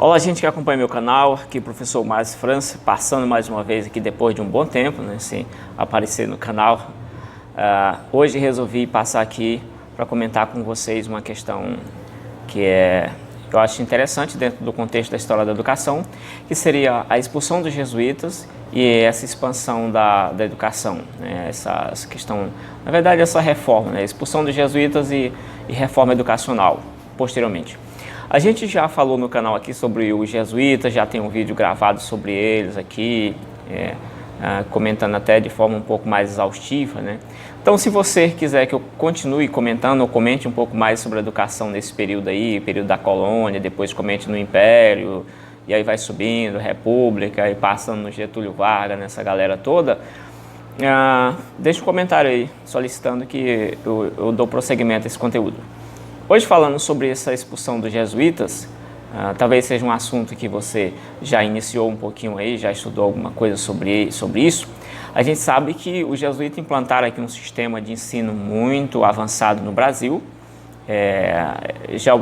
Olá, gente que acompanha meu canal, aqui o professor Márcio França, passando mais uma vez aqui depois de um bom tempo, né, sem aparecer no canal. Hoje resolvi passar aqui para comentar com vocês uma questão que eu acho interessante dentro do contexto da história da educação, que seria a expulsão dos jesuítas e essa expansão da educação, né, essa questão, na verdade essa reforma, né, expulsão dos jesuítas e reforma educacional posteriormente. A gente já falou no canal aqui sobre os jesuítas, já tem um vídeo gravado sobre eles aqui, comentando até de forma um pouco mais exaustiva, né? Então, se você quiser que eu continue comentando ou comente um pouco mais sobre a educação nesse período aí, período da colônia, depois comente no Império, e aí vai subindo, República, e passando no Getúlio Vargas, nessa galera toda, deixa um comentário aí, solicitando que eu dou prosseguimento a esse conteúdo. Hoje, falando sobre essa expulsão dos jesuítas, talvez seja um assunto que você já iniciou um pouquinho aí, já estudou alguma coisa sobre isso. A gente sabe que os jesuítas implantaram aqui um sistema de ensino muito avançado no Brasil.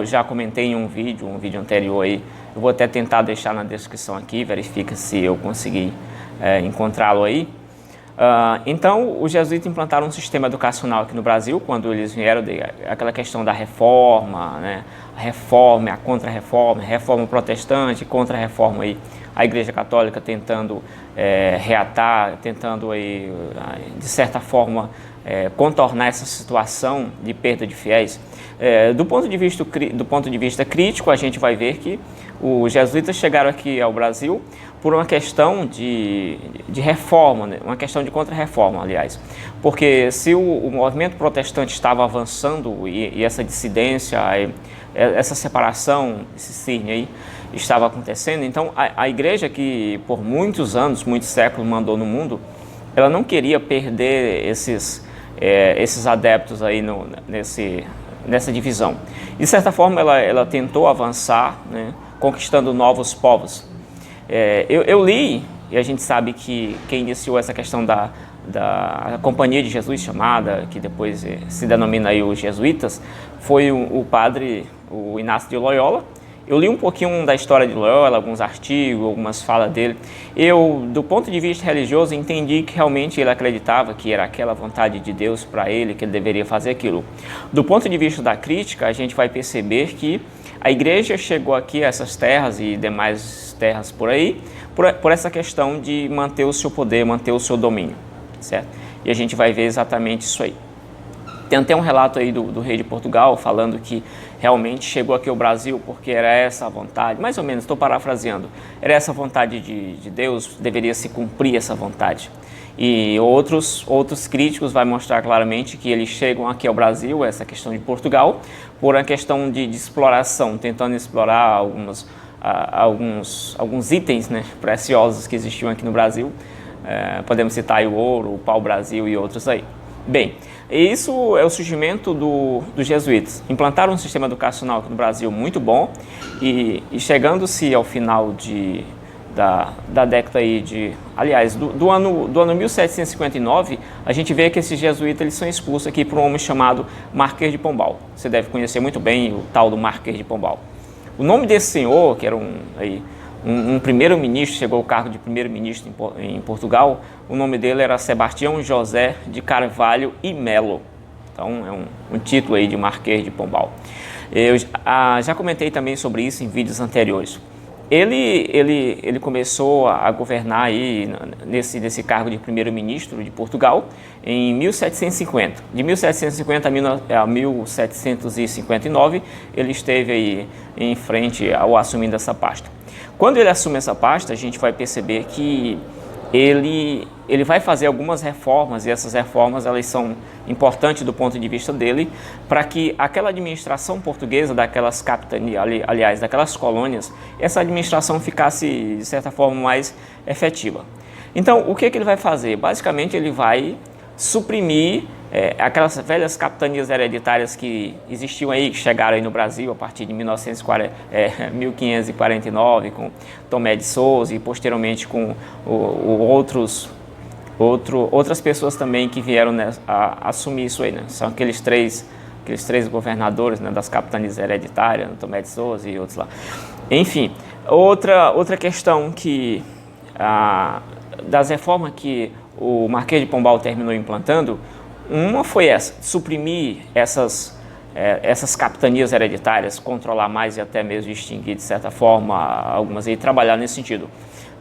Já comentei em um vídeo anterior aí, eu vou até tentar deixar na descrição aqui, verifica se eu conseguir encontrá-lo aí. Então, os jesuítas implantaram um sistema educacional aqui no Brasil, quando eles vieram aquela questão da reforma, né? A reforma, a contra-reforma, reforma protestante, contra-reforma, aí, a Igreja Católica tentando reatar, tentando, aí, de certa forma, contornar essa situação de perda de fiéis. Do ponto de vista crítico, a gente vai ver que os jesuítas chegaram aqui ao Brasil por uma questão de reforma, né? Uma questão de contra-reforma, aliás. Porque se o movimento protestante estava avançando e essa dissidência, essa separação, esse cisne aí, estava acontecendo, então a igreja que por muitos anos, muitos séculos mandou no mundo, ela não queria perder esses adeptos aí nessa divisão. De certa forma, ela tentou avançar, né, conquistando novos povos. Eu li, e a gente sabe que quem iniciou essa questão da Companhia de Jesus, chamada, que depois se denomina aí os jesuítas, foi o padre o Inácio de Loyola. Eu li um pouquinho da história de Loyola, alguns artigos, algumas falas dele. Eu, do ponto de vista religioso, entendi que realmente ele acreditava que era aquela vontade de Deus para ele, que ele deveria fazer aquilo. Do ponto de vista da crítica, a gente vai perceber que a igreja chegou aqui a essas terras e demais terras por aí, por essa questão de manter o seu poder, manter o seu domínio, certo? E a gente vai ver exatamente isso aí. Tem até um relato aí do rei de Portugal falando que realmente chegou aqui ao Brasil porque era essa a vontade, mais ou menos, estou parafraseando, era essa a vontade de Deus, deveria se cumprir essa vontade. E outros críticos vão mostrar claramente que eles chegam aqui ao Brasil, essa questão de Portugal, por uma questão de exploração, tentando explorar alguns itens, né, preciosos que existiam aqui no Brasil. Podemos citar aí o ouro, o pau-brasil e outros aí. Bem, isso é o surgimento dos jesuítas. Implantaram um sistema educacional aqui no Brasil muito bom e chegando-se ao final da década aí aliás, do ano 1759, a gente vê que esses jesuítas eles são expulsos aqui por um homem chamado Marquês de Pombal. Você deve conhecer muito bem o tal do Marquês de Pombal. O nome desse senhor, que era um primeiro-ministro, chegou ao cargo de primeiro-ministro em Portugal, o nome dele era Sebastião José de Carvalho e Melo. Então, é um título aí de Marquês de Pombal. Eu já comentei também sobre isso em vídeos anteriores. Ele começou a governar aí nesse cargo de primeiro-ministro de Portugal em 1750. De 1750 a 1759, ele esteve aí em frente ao assumindo essa pasta. Quando ele assume essa pasta, a gente vai perceber que ele vai fazer algumas reformas, e essas reformas elas são importantes do ponto de vista dele, para que aquela administração portuguesa, daquelas capitanias, aliás, daquelas colônias, essa administração ficasse, de certa forma, mais efetiva. Então, o que ele vai fazer? Basicamente, ele vai suprimir aquelas velhas capitanias hereditárias que existiam aí, que chegaram aí no Brasil a partir de 1549, com Tomé de Souza e posteriormente com outras pessoas também que vieram, né, a assumir isso aí, né? São aqueles três governadores, né, das capitanias hereditárias, Tomé de Souza e outros lá. Enfim, Outra questão das reformas que o Marquês de Pombal terminou implantando, uma foi essa, suprimir essas capitanias hereditárias, controlar mais e até mesmo extinguir, de certa forma, algumas e trabalhar nesse sentido,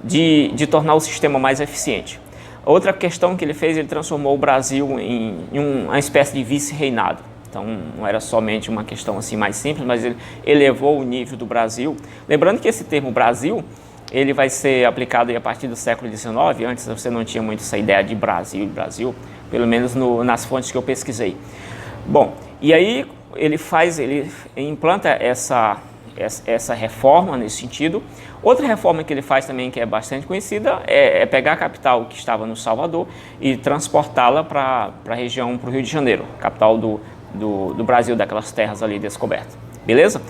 de tornar o sistema mais eficiente. Outra questão que ele fez, ele transformou o Brasil em uma espécie de vice-reinado. Então, não era somente uma questão assim mais simples, mas ele elevou o nível do Brasil. Lembrando que esse termo Brasil, ele vai ser aplicado aí a partir do século XIX. Antes você não tinha muito essa ideia de Brasil, pelo menos nas fontes que eu pesquisei. Bom, e aí ele implanta essa reforma nesse sentido. Outra reforma que ele faz também, que é bastante conhecida, é pegar a capital que estava no Salvador e transportá-la para a região, para o Rio de Janeiro, capital do Brasil, daquelas terras ali descobertas. Beleza?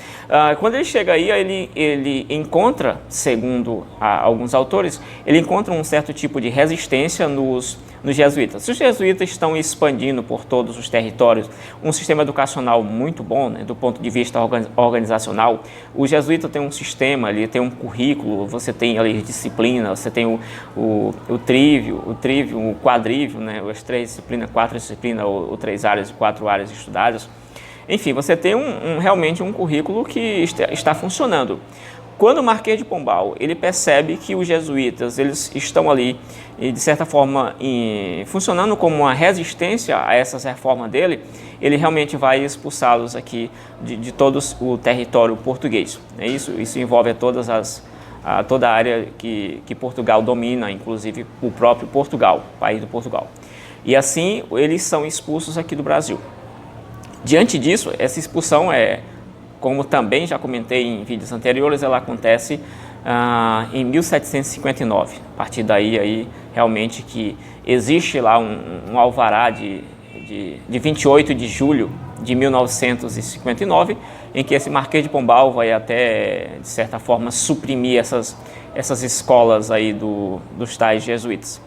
Quando ele chega aí, ele encontra, segundo alguns autores, ele encontra um certo tipo de resistência nos jesuítas. Se os jesuítas estão expandindo por todos os territórios um sistema educacional muito bom, né, do ponto de vista organizacional, o jesuíta tem um sistema, ele tem um currículo, você tem ali disciplina, você tem o trívio, o quadrívio, né, as 3 disciplinas, 4 disciplinas, ou 3 áreas e 4 áreas estudadas. Enfim, você tem realmente um currículo que está funcionando. Quando o Marquês de Pombal ele percebe que os jesuítas eles estão ali, de certa forma, funcionando como uma resistência a essas reformas dele, ele realmente vai expulsá-los aqui de todo o território português. Isso envolve toda a área que Portugal domina, inclusive o próprio Portugal, o país do Portugal. E assim eles são expulsos aqui do Brasil. Diante disso, essa expulsão como também já comentei em vídeos anteriores, ela acontece em 1759. A partir daí, realmente que existe lá um alvará de 28 de julho de 1959, em que esse Marquês de Pombal vai até, de certa forma, suprimir essas escolas aí dos tais jesuítas.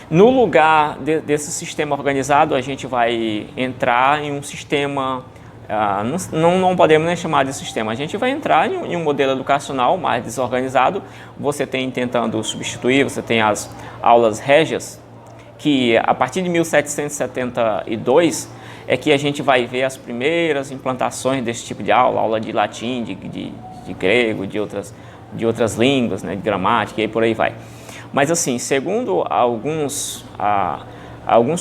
No lugar desse sistema organizado, a gente vai entrar em um sistema, não podemos nem chamar de sistema, a gente vai entrar em um modelo educacional mais desorganizado. Você tem tentando substituir, você tem as aulas régias, que a partir de 1772 é que a gente vai ver as primeiras implantações desse tipo de aula de latim, de grego, de outras línguas, né, de gramática e por aí vai. Mas assim, segundo alguns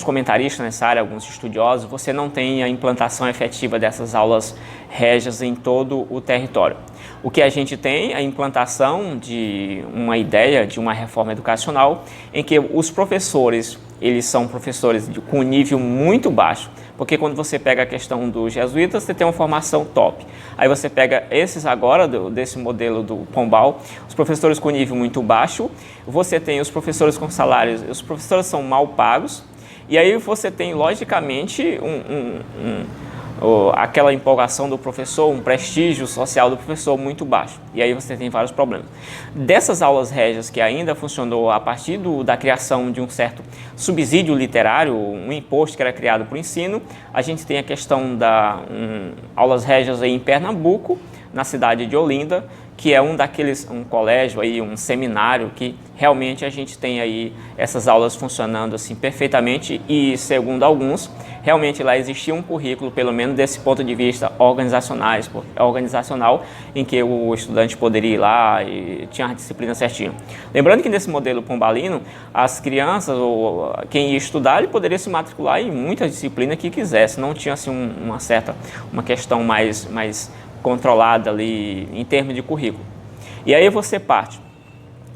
comentaristas nessa área, alguns estudiosos, você não tem a implantação efetiva dessas aulas régias em todo o território. O que a gente tem é a implantação de uma ideia de uma reforma educacional em que os professores, eles são professores com nível muito baixo, porque quando você pega a questão dos jesuítas, você tem uma formação top. Aí você pega esses agora, desse modelo do Pombal, os professores com nível muito baixo, você tem os professores com salários, os professores são mal pagos, e aí você tem, logicamente, aquela empolgação do professor, um prestígio social do professor muito baixo. E aí você tem vários problemas. Dessas aulas régias que ainda funcionou a partir da criação de um certo subsídio literário, um imposto que era criado para o ensino, a gente tem a questão aulas régias aí em Pernambuco, na cidade de Olinda, que é um colégio aí, um seminário que realmente a gente tem aí essas aulas funcionando assim perfeitamente e, segundo alguns, realmente lá existia um currículo, pelo menos desse ponto de vista organizacional, em que o estudante poderia ir lá e tinha a disciplina certinha. Lembrando que nesse modelo pombalino, as crianças ou quem ia estudar, ele poderia se matricular em muitas disciplinas que quisesse, não tinha assim uma questão mais controlada ali em termos de currículo. E aí você parte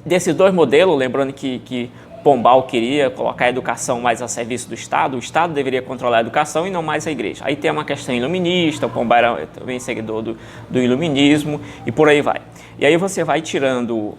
desses dois modelos, lembrando que Pombal queria colocar a educação mais a serviço do Estado, o Estado deveria controlar a educação e não mais a igreja. Aí tem uma questão iluminista, o Pombal era também seguidor do iluminismo e por aí vai. E aí você vai tirando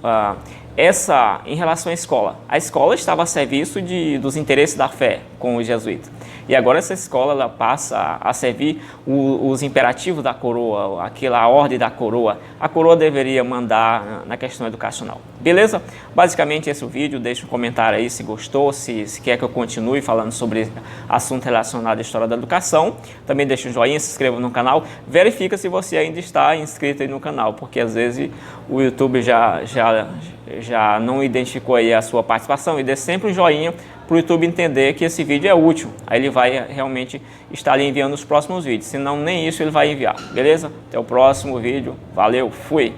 em relação à escola. A escola estava a serviço dos interesses da fé com os jesuítas. E agora essa escola ela passa a servir os imperativos da coroa, a ordem da coroa. A coroa deveria mandar na questão educacional. Beleza? Basicamente esse é o vídeo. Deixa um comentário aí se gostou, se quer que eu continue falando sobre assunto relacionado à história da educação. Também deixa um joinha, se inscreva no canal. Verifica se você ainda está inscrito aí no canal, porque às vezes o YouTube já não identificou aí a sua participação, e dê sempre um joinha para o YouTube entender que esse vídeo é útil. Aí ele vai realmente estar ali enviando os próximos vídeos, senão nem isso ele vai enviar, beleza? Até o próximo vídeo, valeu, fui!